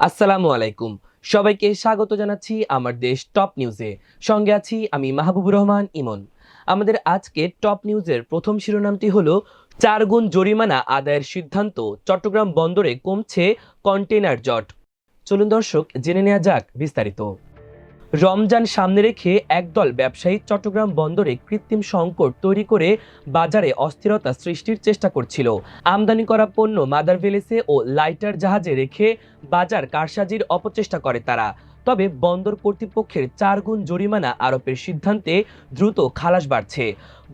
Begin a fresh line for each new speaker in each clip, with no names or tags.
আসসালামু আলাইকুম। সবাইকে স্বাগত জানাচ্ছি আমার দেশ টপ নিউজে। সঙ্গে আছি আমি মাহবুবুর রহমান ইমন। আমাদের আজকে টপ নিউজের প্রথম শিরোনামটি হলো ৪ গুণ জরিমানা আদায়ের সিদ্ধান্ত, চট্টগ্রাম বন্দরে কমছে কন্টেইনার জট। চলুন দর্শক জেনে নেওয়া যাক বিস্তারিত। রমজান সামনে রেখে একদল ব্যবসায়ী চট্টগ্রাম বন্দরে কৃত্রিম সংকট তৈরি করে বাজারে অস্থিরতা সৃষ্টির চেষ্টা করছিল। আমদানি করা পণ্য মাদার ভেলেসে ও লাইটার জাহাজে রেখে বাজার কারসাজির অপচেষ্টা করে তারা। তবে বন্দর কর্তৃপক্ষের ৪ গুণ জরিমানা আরোপের সিদ্ধান্তে দ্রুত খালাস বাড়ছে।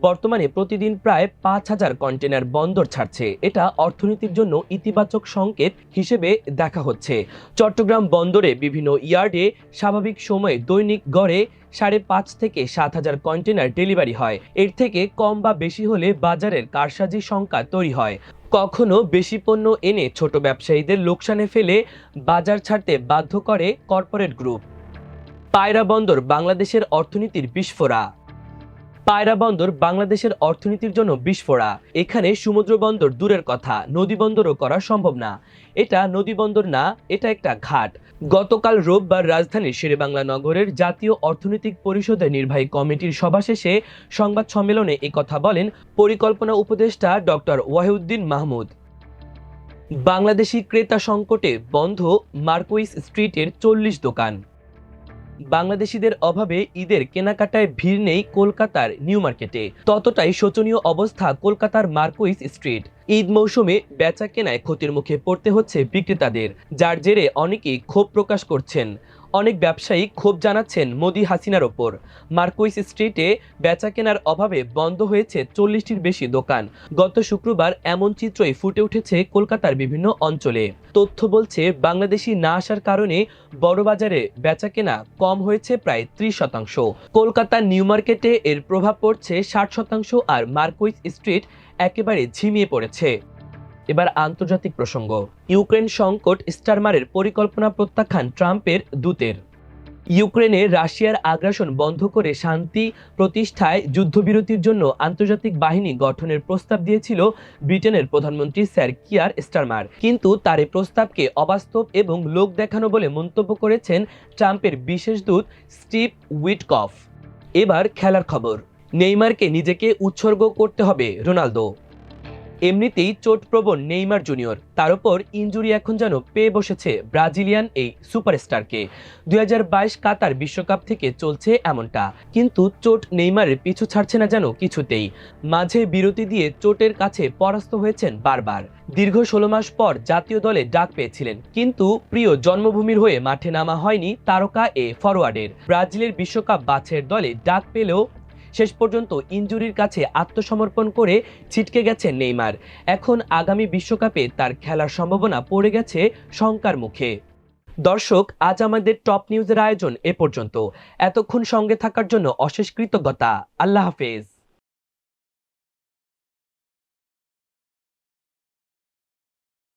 বর্তমানে প্রতিদিন প্রায় ৫,০০০ কন্টেনার বন্দর ছাড়ছে। এটা অর্থনীতির জন্য ইতিবাচক সংকেত হিসেবে দেখা হচ্ছে। চট্টগ্রাম বন্দরে বিভিন্ন ইয়ার্ডে স্বাভাবিক সময়ে দৈনিক গড়ে ৫,৫০০ থেকে ৭,০০০ কন্টেনার ডেলিভারি হয়। এর থেকে কম বা বেশি হলে বাজারের কারসাজি সংখ্যা তৈরি হয়। কখনো বেশি পণ্য এনে ছোট ব্যবসায়ীদের লোকসানে ফেলে বাজার ছাড়তে বাধ্য করে কর্পোরেট গ্রুপ। পায়রা বন্দর বাংলাদেশের অর্থনীতির বিস্ফোরা। পায়রা বন্দর বাংলাদেশের অর্থনীতির জন্য বিস্ফোরা। এখানে সমুদ্র বন্দর দূরের কথা, নদী বন্দরও করা সম্ভব না। এটা নদী বন্দর না, এটা একটা ঘাট। গতকাল রোববার রাজধানীর শেরেবাংলা নগরের জাতীয় অর্থনৈতিক পরিষদের নির্বাহী কমিটির সভা শেষে সংবাদ সম্মেলনে একথা বলেন পরিকল্পনা উপদেষ্টা ডক্টর ওয়াহিউদ্দিন মাহমুদ। বাংলাদেশি ক্রেতা সংকটে বন্ধ মার্কুইস স্ট্রিটের ৪০ দোকান। বাংলাদেশিদের অভাবে ঈদের কেনাকাটায় ভিড় নেই কলকাতার নিউ মার্কেটে। ততটাই শোচনীয় অবস্থা কলকাতার মার্কুইস স্ট্রিট। ঈদ মৌসুমে বেচা কেনায় ক্ষতির মুখে পড়তে হচ্ছে বিক্রেতাদের, যার জেরে অনেকেই ক্ষোভ প্রকাশ করছেন। অনেক ব্যবসায়ী ক্ষোভ জানাচ্ছেন মোদি হাসিনার ওপর। মার্কুইস স্ট্রিটে বেচা কেনার অভাবে বন্ধ হয়েছে ৪০টির বেশি দোকান। গত শুক্রবার এমন চিত্রই ফুটে উঠেছে কলকাতার বিভিন্ন অঞ্চলে। তথ্য বলছে বাংলাদেশি না আসার কারণে বড়বাজারে বেচা কেনা কম হয়েছে প্রায় ৩০%। কলকাতার নিউ মার্কেটে এর প্রভাব পড়ছে ৬০%, আর মার্কুইস স্ট্রিট একেবারে ঝিমিয়ে পড়েছে। এবার আন্তর্জাতিক প্রসঙ্গ। ইউক্রেন সংকট, স্টারমারের পরিকল্পনা প্রত্যাখ্যান ট্রাম্পের দূতের। ইউক্রেনে রাশিয়ার আগ্রাসন বন্ধ করে শান্তি প্রতিষ্ঠায় যুদ্ধবিরতির জন্য আন্তর্জাতিক বাহিনী গঠনের প্রস্তাব দিয়েছিল ব্রিটেনের প্রধানমন্ত্রী স্যার কিয়ার স্টারমার। কিন্তু তার এই প্রস্তাবকে অবাস্তব এবং লোক দেখানো বলে মন্তব্য করেছেন ট্রাম্পের বিশেষ দূত স্টিভ উইটকফ। এবার খেলার খবর। নেইমারকে নিজেকে উৎসর্গ করতে হবে রোনালদো। এমনিতেই চোটপ্রবণ নেইমার জুনিয়র, তার উপর ইনজুরি এখন যেন পেয়ে বসেছে ব্রাজিলিয়ান এই সুপারস্টারকে। ২০২২ কাতার বিশ্বকাপ থেকে চলছে এমনটা, কিন্তু চোট নেইমারের পিছু ছাড়ছে না যেন কিছুতেই। মাঝে বিরতি দিয়ে চোটের কাছে পরাস্ত হয়েছেন বারবার। দীর্ঘ ১৬ মাস পর জাতীয় দলে ডাক পেয়েছিলেন, কিন্তু প্রিয় জন্মভূমির হয়ে মাঠে নামা হয়নি তারকা এ ফরোয়ার্ডের। ব্রাজিলের বিশ্বকাপ বাছাইয়ের দলে ডাক পেলেও শেষ পর্যন্ত ইনজুরির কাছে আত্মসমর্পণ করে ছিটকে গেছেন নেইমার। এখন আগামী বিশ্বকাপে তার খেলার সম্ভাবনা পড়ে গেছে শঙ্কার মুখে। দর্শক, আজ আমাদের টপ নিউজের আয়োজন এ পর্যন্ত। এতক্ষণ সঙ্গে থাকার জন্য অশেষ কৃতজ্ঞতা। আল্লাহ হাফেজ।